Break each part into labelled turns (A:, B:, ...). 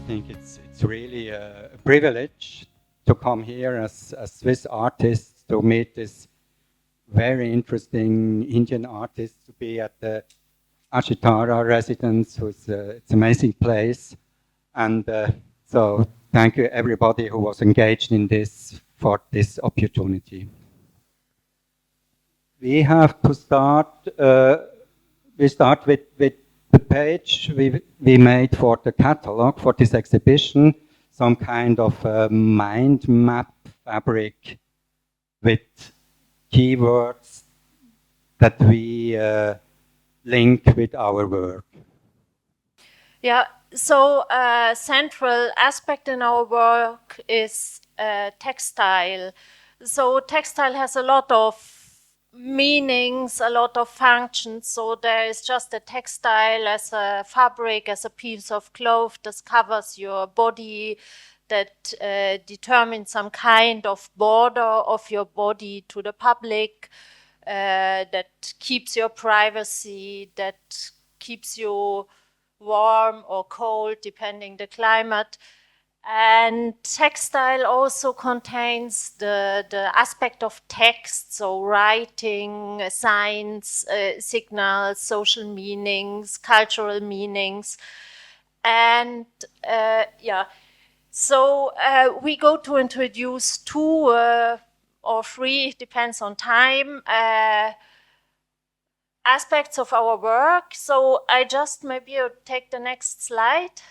A: think it's really a privilege to come here as a Swiss artist to meet this very interesting Indian artist, to be at the Ashitara residence, it's an amazing place. And so thank you everybody who was engaged in this for this opportunity. We have to start, we start with the page we made for the catalog for this exhibition, some kind of mind map fabric with keywords that we link with our work.
B: Yeah, so a central aspect in our work is textile. So textile has a lot of meanings, a lot of functions. So there is just a textile as a fabric, as a piece of cloth that covers your body, that determines some kind of border of your body to the public, that keeps your privacy, that keeps you warm or cold depending the climate. And textile also contains the aspect of text, so writing, signs, signals, social meanings, cultural meanings. And so we go to introduce two or three, depends on time, aspects of our work. So I just maybe take the next slide.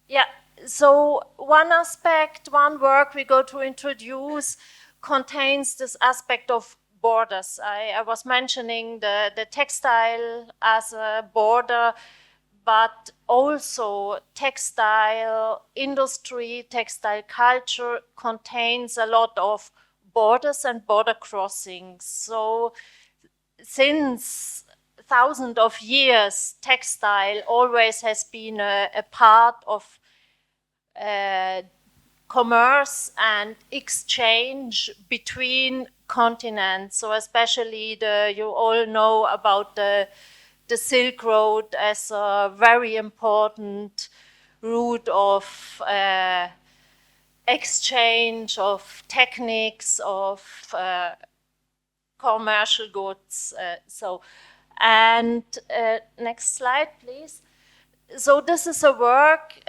B: Yeah, so one aspect, one work we go to introduce contains this aspect of borders. I was mentioning the textile as a border, but also textile industry, textile culture contains a lot of borders and border crossings. So since thousands of years, textile always has been a part of commerce and exchange between continents. So especially you all know about the Silk Road as a very important route of exchange of techniques, of commercial goods. Next slide, please. So this is a work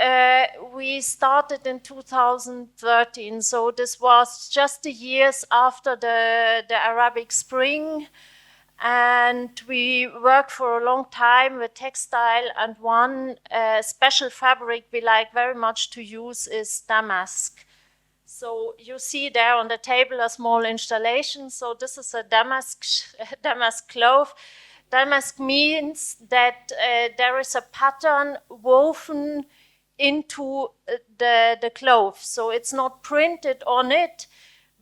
B: we started in 2013. So this was just the years after the Arabic Spring. And we worked for a long time with textile. And one special fabric we like very much to use is damask. So you see there on the table a small installation. So this is a damask cloth. Damask means that there is a pattern woven into the cloth. So it's not printed on it,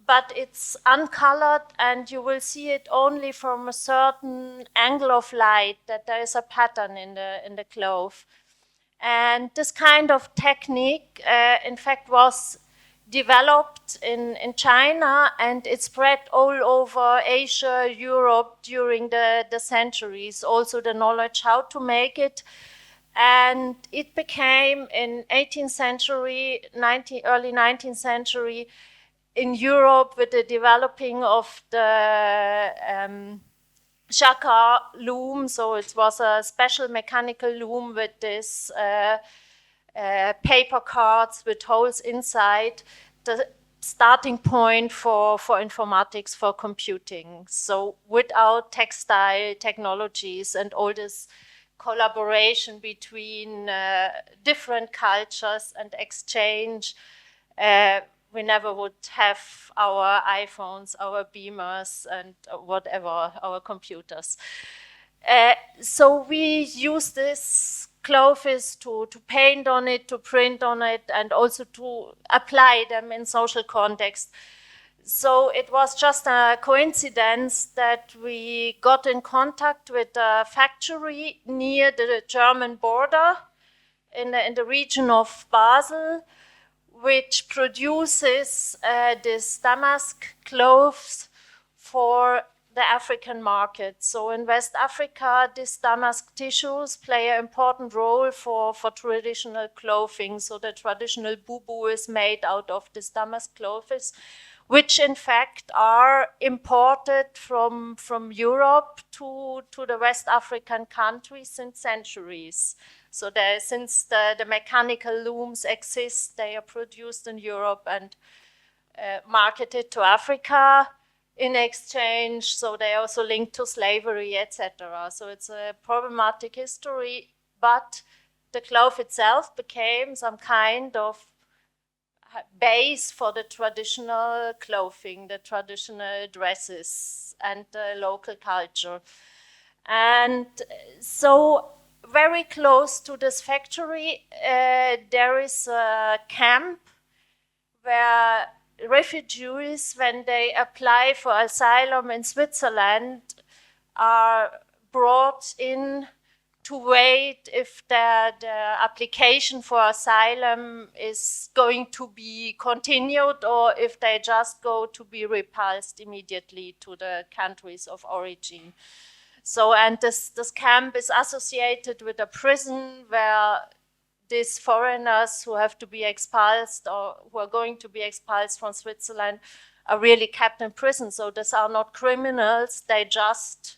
B: but it's uncolored, and you will see it only from a certain angle of light, that there is a pattern in the cloth. And this kind of technique, in fact, was developed in China, and it spread all over Asia, Europe during the centuries, also the knowledge how to make it. And it became in 18th century, early 19th century, in Europe with the developing of the jacquard loom. So it was a special mechanical loom with this paper cards with holes inside, the starting point for informatics, for computing. So without textile technologies and all this collaboration between different cultures and exchange, we never would have our iPhones, our Beamers, and whatever, our computers. So we use this clothes to paint on it, to print on it, and also to apply them in social context. So it was just a coincidence that we got in contact with a factory near the German border in the region of Basel, which produces this damask clothes for the African market. So in West Africa, these damask tissues play an important role for traditional clothing. So the traditional bubu is made out of this damask clothes, which in fact are imported from Europe to the West African countries since centuries. So since the mechanical looms exist, they are produced in Europe and marketed to Africa in exchange. So they are also linked to slavery, etc. So it's a problematic history, but the cloth itself became some kind of base for the traditional clothing, the traditional dresses, and the local culture. And so very close to this factory, there is a camp where refugees, when they apply for asylum in Switzerland, are brought in to wait if the application for asylum is going to be continued or if they just go to be repulsed immediately to the countries of origin. So, and this camp is associated with a prison where these foreigners who have to be expelled or who are going to be expelled from Switzerland are really kept in prison. So these are not criminals, they just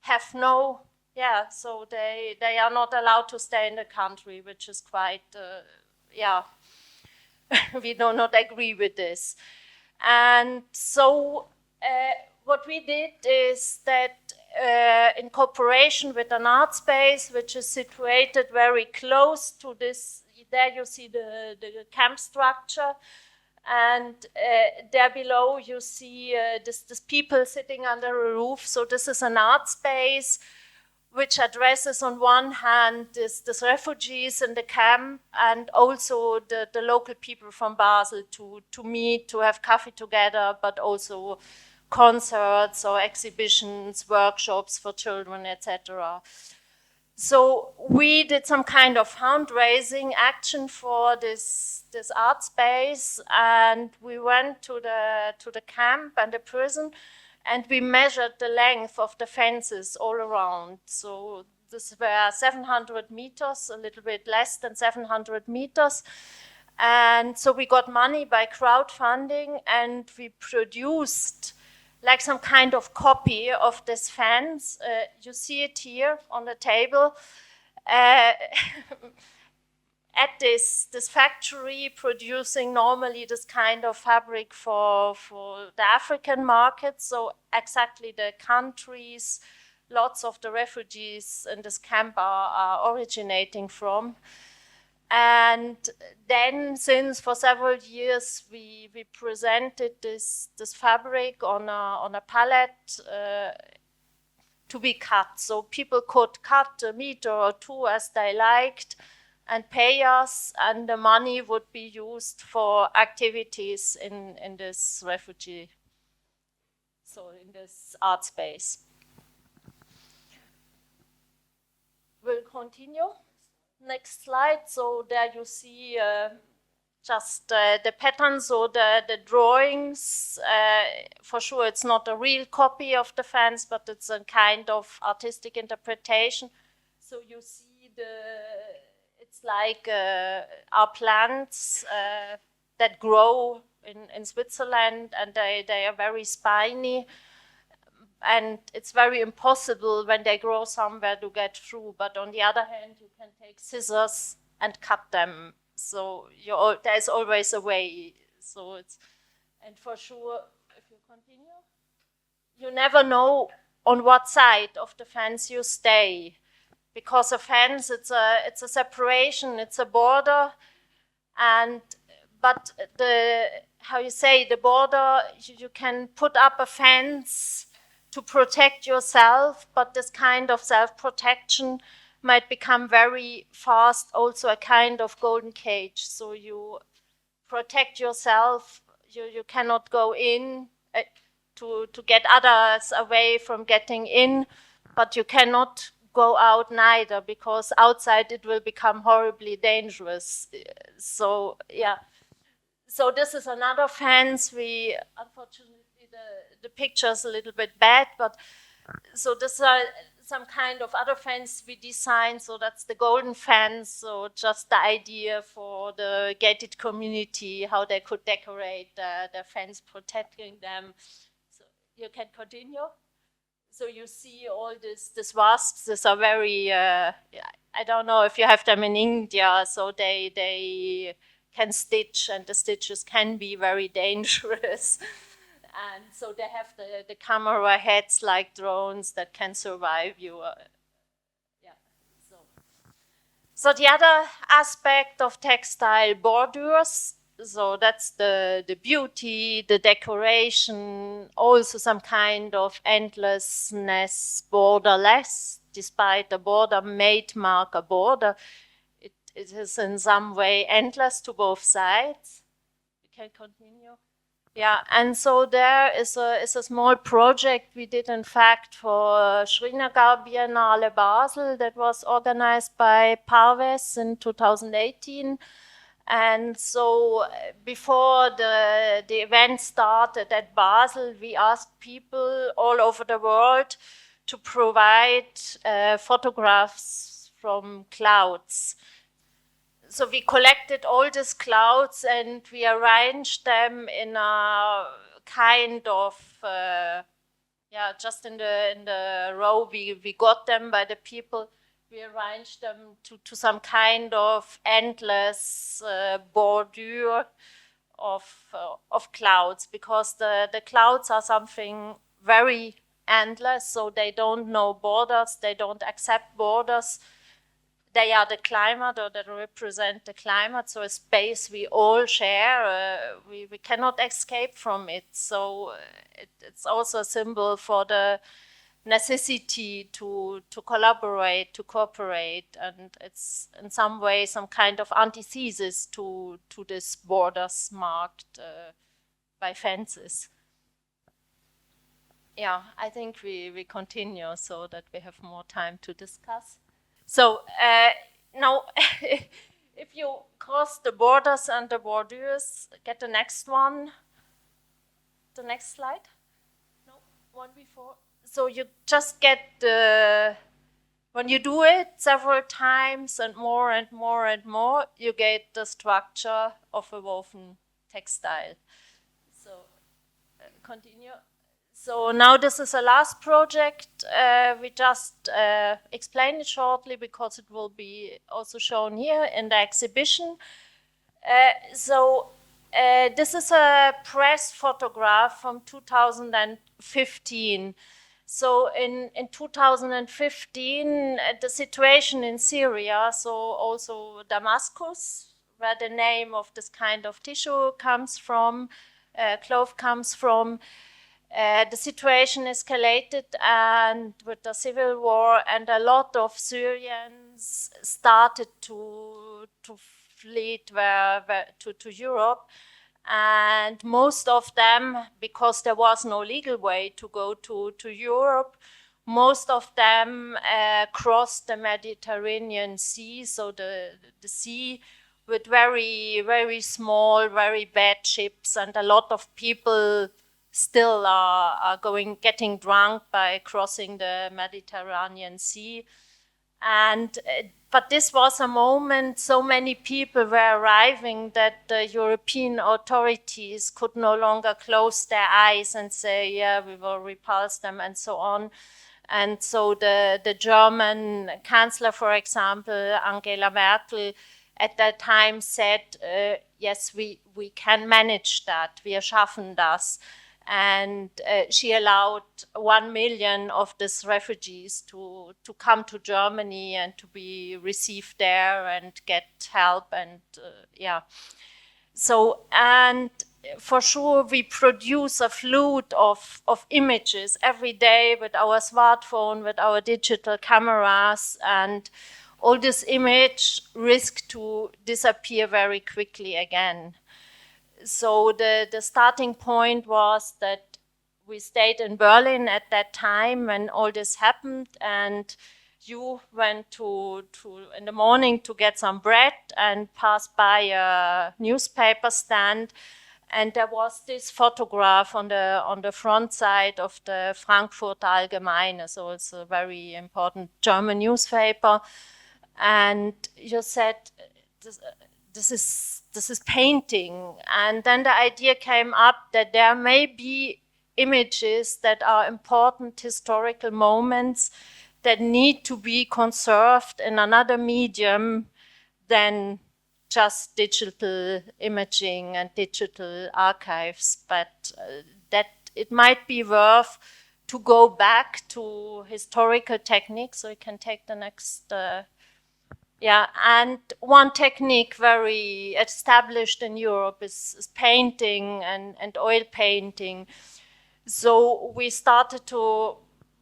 B: have no, so they are not allowed to stay in the country, which is quite, we do not agree with this. And so what we did is that in cooperation with an art space, which is situated very close to this, there you see the camp structure, and there below you see this people sitting under a roof. So this is an art space which addresses on one hand this refugees in the camp and also the local people from Basel to meet, to have coffee together, but also concerts or exhibitions, workshops for children, etc. So we did some kind of fundraising action for this art space, and we went to the camp and the prison, and we measured the length of the fences all around. So this were 700 meters, a little bit less than 700 meters. And so we got money by crowdfunding, and we produced like some kind of copy of this fence. You see it here on the table. At this factory producing normally this kind of fabric for the African market. So exactly the countries, lots of the refugees in this camp are originating from. And then, since for several years we presented this fabric on a pallet to be cut, so people could cut a meter or two as they liked and pay us, and the money would be used for activities in this refugee, so in this art space. We'll continue. Next slide. So there you see just the patterns, so the drawings. For sure, it's not a real copy of the fence, but it's a kind of artistic interpretation. So you see it's like our plants that grow in Switzerland, and they are very spiny. And it's very impossible when they grow somewhere to get through. But on the other hand, you can take scissors and cut them. So there's always a way. So and for sure, if you continue, you never know on what side of the fence you stay, because a fence, it's a separation, it's a border, but the border, you can put up a fence to protect yourself, but this kind of self-protection might become very fast also a kind of golden cage. So you protect yourself, you cannot go in to get others away from getting in, but you cannot go out neither, because outside it will become horribly dangerous. So this is another fence. We unfortunately the picture's a little bit bad, but so these are some kind of other fence we designed. So that's the golden fence. So just the idea for the gated community, how they could decorate the fence protecting them. So you can continue. So you see all this wasps. These are very, I don't know if you have them in India. So they can stitch, and the stitches can be very dangerous. And so they have the camera heads like drones that can survive you. Yeah. So the other aspect of textile borders, so that's the beauty, the decoration, also some kind of endlessness, borderless, despite the border may mark a border. It is in some way endless to both sides. You can continue. Yeah, and so there is a small project we did, in fact, for Srinagar Biennale Basel that was organized by Parves in 2018. And so before the event started at Basel, we asked people all over the world to provide photographs from clouds. So we collected all these clouds and we arranged them in a kind of, just in the row we got them by the people. We arranged them to some kind of endless bordure of clouds, because the clouds are something very endless, so they don't know borders, they don't accept borders. They are the climate, or they represent the climate, so a space we all share. We cannot escape from it. So it's also a symbol for the necessity to collaborate, to cooperate, and it's in some way some kind of antithesis to these borders marked by fences. Yeah, I think we continue so that we have more time to discuss. So now, if you cross the borders and the borders, get the next one. The next slide. No, one before. So you just get when you do it several times and more and more and more, you get the structure of a woven textile. So continue. So now this is a last project. We just explain it shortly because it will be also shown here in the exhibition. This is a press photograph from 2015. So in 2015, the situation in Syria, so also Damascus, where the name of this kind of tissue comes from, cloth comes from, the situation escalated, and with the civil war, and a lot of Syrians started to flee to Europe, and most of them, because there was no legal way to go to Europe, most of them crossed the Mediterranean Sea, so the sea with very, very small, very bad ships, and a lot of people still are getting drunk by crossing the Mediterranean Sea. And but this was a moment so many people were arriving that the European authorities could no longer close their eyes and say, yeah, we will repulse them and so on. And so the German chancellor, for example, Angela Merkel, at that time said, yes, we can manage that, wir schaffen das. And she allowed 1 million of these refugees to come to Germany and to be received there and get help. And so, and for sure we produce a flood of images every day with our smartphone, with our digital cameras, and all this image risk to disappear very quickly again. So the starting point was that we stayed in Berlin at that time when all this happened, and you went to in the morning to get some bread and passed by a newspaper stand, And there was this photograph on the front side of the Frankfurter Allgemeine, so it's a very important German newspaper. And you said this is painting, and then the idea came up that there may be images that are important historical moments that need to be conserved in another medium than just digital imaging and digital archives, but that it might be worth to go back to historical techniques. So you can take the next, and one technique very established in Europe is painting and oil painting. So we started to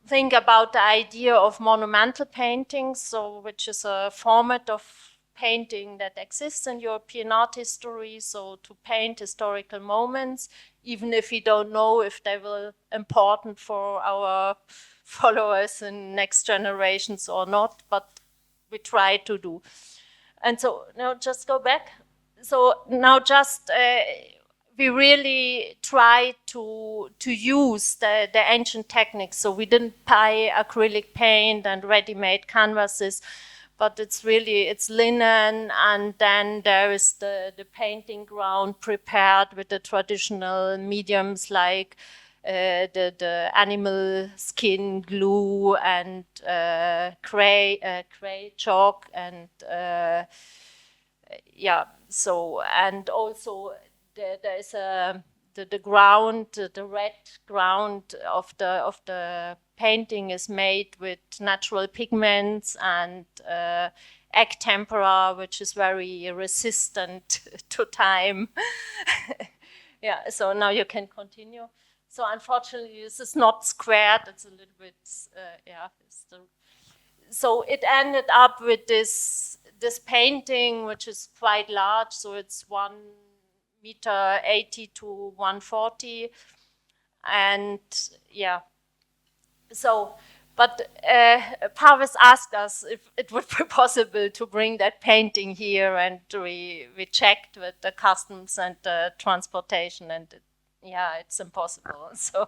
B: think about the idea of monumental painting, so which is a format of painting that exists in European art history, so to paint historical moments, even if we don't know if they will important for our followers in next generations or not, but we try to do. And so now just go back. So now just we really try to use the ancient techniques. So we didn't buy acrylic paint and ready-made canvases, but it's linen, and then there is the painting ground prepared with the traditional mediums like the animal skin glue and gray chalk, and so, and also there is the ground, the red ground of the painting is made with natural pigments and egg tempera, which is very resistant to time. Yeah, so now you can continue. So unfortunately, this is not squared. It's a little bit, so it ended up with this painting, which is quite large. So it's 1.80 meters to 1.40, and yeah. So, but Parvis asked us if it would be possible to bring that painting here, and we checked with the customs and the transportation, and it's impossible. So,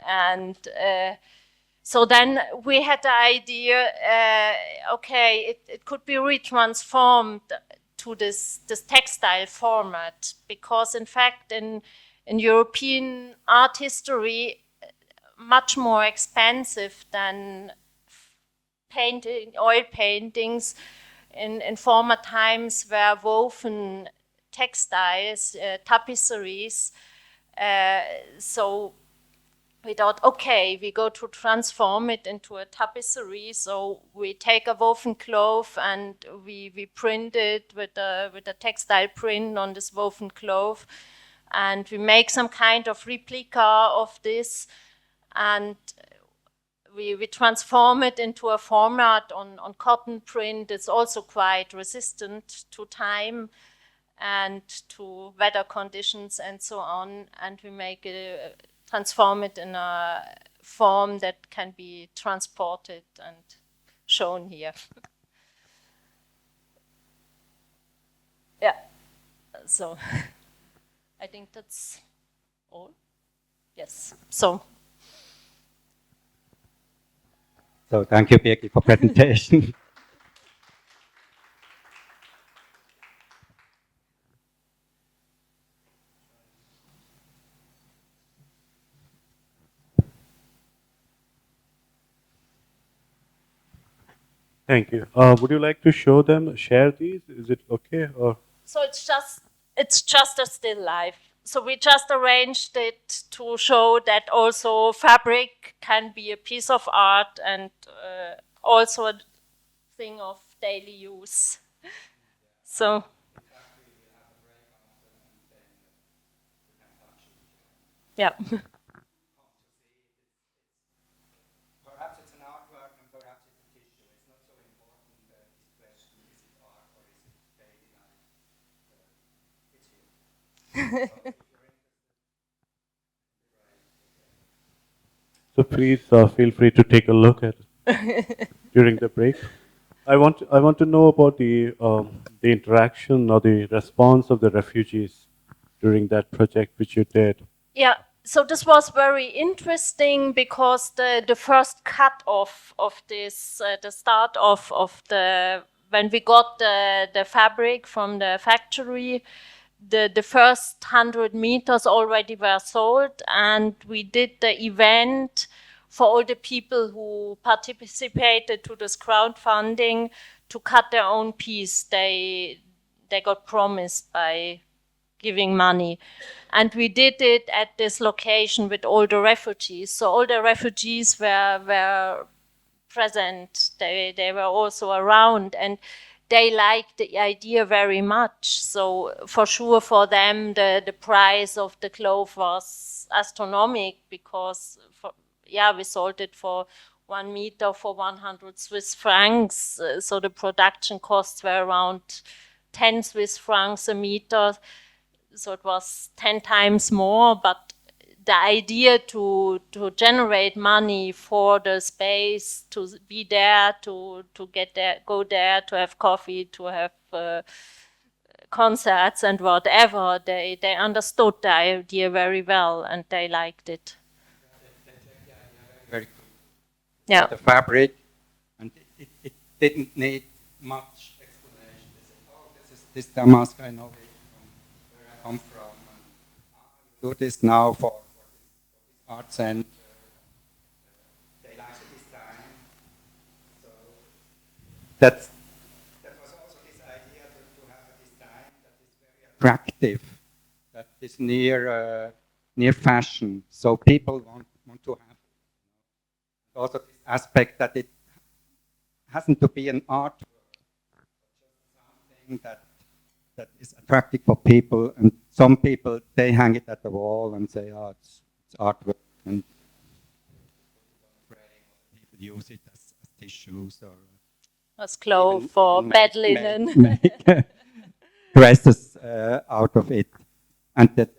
B: and so then we had the idea, it could be retransformed to this textile format, because in fact in European art history, much more expensive than oil paintings in former times were woven textiles, tapisseries. So we thought, we go to transform it into a tapisserie. So we take a woven cloth and we print it with a textile print on this woven cloth, and we make some kind of replica of this, and we transform it into a format on cotton print. It's also quite resistant to time and to weather conditions and so on, and we make it, transform it in a form that can be transported and shown here. Yeah, so I think that's all. Yes, so
A: thank you, Birgit, for presentation.
C: Thank you. Would you like to share these? Is it okay? Or
B: so it's just a still life. So we just arranged it to show that also fabric can be a piece of art and also a thing of daily use. So. Yeah.
A: Perhaps it's an artwork and perhaps it's a tissue. It's not so important, this question, is it art or is it daily life? It's here.
C: So please feel free to take a look at it during the break. I want to know about the interaction or the response of the refugees during that project which you did?
B: Yeah, so this was very interesting because the first cut of this, the start of the, when we got the fabric from the factory, the first 100 meters already were sold, and we did the event for all the people who participated to this crowdfunding to cut their own piece. They got promised by giving money. And we did it at this location with all the refugees. So all the refugees were present. They were also around, and they liked the idea very much. So for sure for them, the price of the cloth was astronomical because we sold it for 1 meter for 100 Swiss francs. So the production costs were around 10 Swiss francs a meter. So it was 10 times more, but the idea to generate money for the space, to be there, to get there, go there, to have coffee, to have concerts and whatever, they understood the idea very well and they liked it.
A: Very
B: Yeah.
A: the fabric, and it didn't need much explanation. They said, "Oh, this damask, I know it from where I come from. And I do this now for this art center. They like the design." So that was also this idea to have a design that is very attractive, that is near fashion. So people want to have. Also this aspect that it hasn't to be an artwork, but just something that is attractive for people. And some people, they hang it at the wall and say, "Oh, it's artwork," and people use it as tissues or
B: As clothes or bed linen.
A: make dresses out of it. And that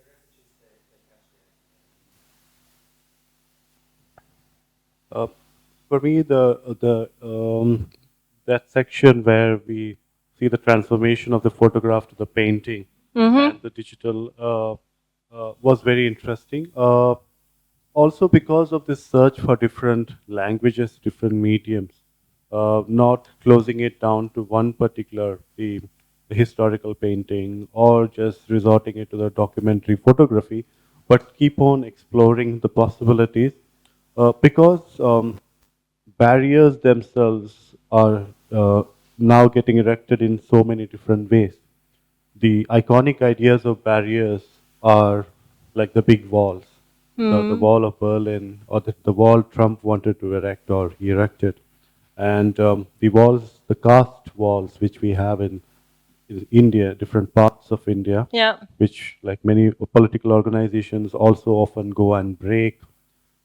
C: For me, that section where we see the transformation of the photograph to the painting and the digital was very interesting. Also because of this search for different languages, different mediums, not closing it down to one particular theme, the historical painting, or just resorting it to the documentary photography, but keep on exploring the possibilities because barriers themselves are now getting erected in so many different ways. The iconic ideas of barriers are like the big walls, the wall of Berlin, or the wall Trump wanted to erect or he erected, and the walls, the caste walls, which we have in India, different parts of India, which, like many political organizations, also often go and break.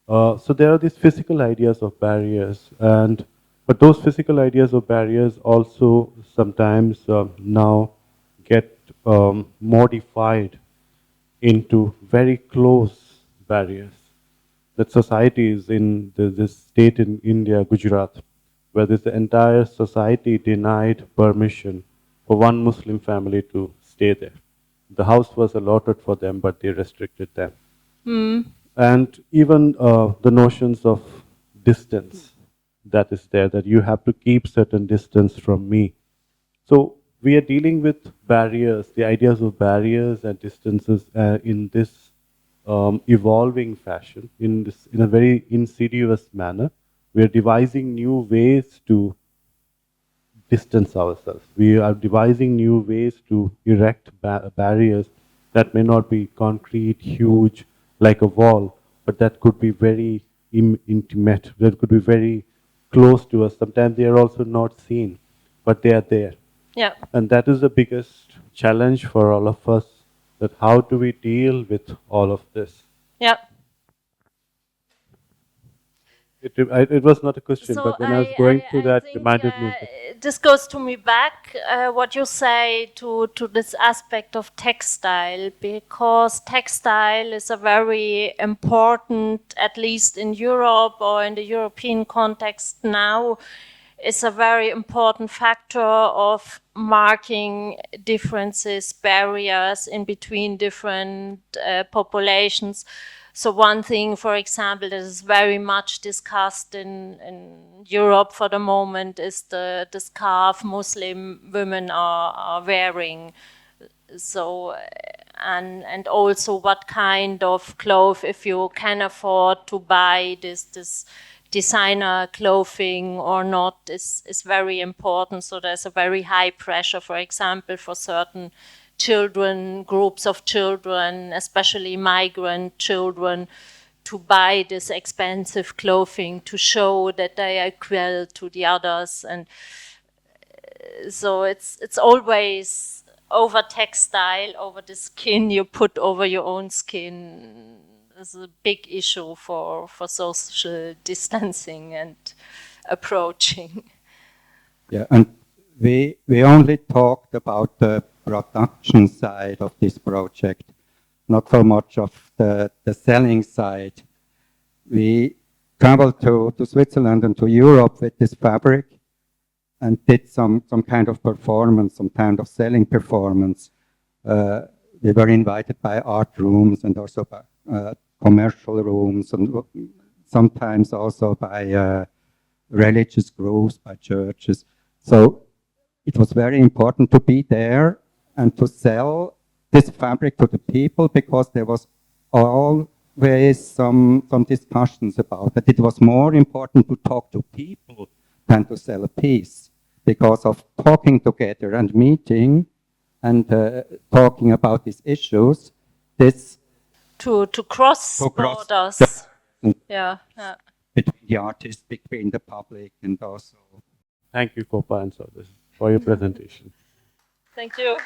C: So there are these physical ideas of barriers, but those physical ideas of barriers also sometimes now get modified into very close barriers. That societies in this state in India, Gujarat, where this entire society denied permission for one Muslim family to stay there. The house was allotted for them, but they restricted them. And even the notions of distance that is there, that you have to keep certain distance from me. So we are dealing with barriers, the ideas of barriers and distances in this evolving fashion, in a very insidious manner. We are devising new ways to distance ourselves. We are devising new ways to erect barriers that may not be concrete, huge, like a wall, but that could be very intimate, that could be very close to us. Sometimes they are also not seen, but they are there.
B: Yeah.
C: And that is the biggest challenge for all of us, that how do we deal with all of this?
B: Yeah.
C: It was not a question,
B: So
C: but when I was going through that,
B: think,
C: reminded me of it.
B: this goes to me back, what you say to this aspect of textile, because textile is a very important, at least in Europe or in the European context now, is a very important factor of marking differences, barriers in between different populations. So one thing, for example, that is very much discussed in Europe for the moment is the scarf Muslim women are wearing. So, and also what kind of clothes, if you can afford to buy this designer clothing or not, is very important. So there's a very high pressure, for example, for certain children, groups of children, especially migrant children, to buy this expensive clothing to show that they are equal to the others. And so it's always over textile, over the skin you put over your own skin is a big issue for social distancing and approaching.
A: Yeah, and we only talked about the production side of this project, not so much of the selling side. We traveled to Switzerland and to Europe with this fabric and did some kind of performance, some kind of selling performance. We were invited by art rooms and also by commercial rooms, and sometimes also by religious groups, by churches. So it was very important to be there and to sell this fabric to the people, because there was always some discussions about that. It was more important to talk to people than to sell a piece, because of talking together and meeting and talking about these issues. This
B: to cross borders. Yeah.
A: Between the artists, between the public, and also.
C: Thank you, Kopa and Saudis, for your presentation.
B: Thank you.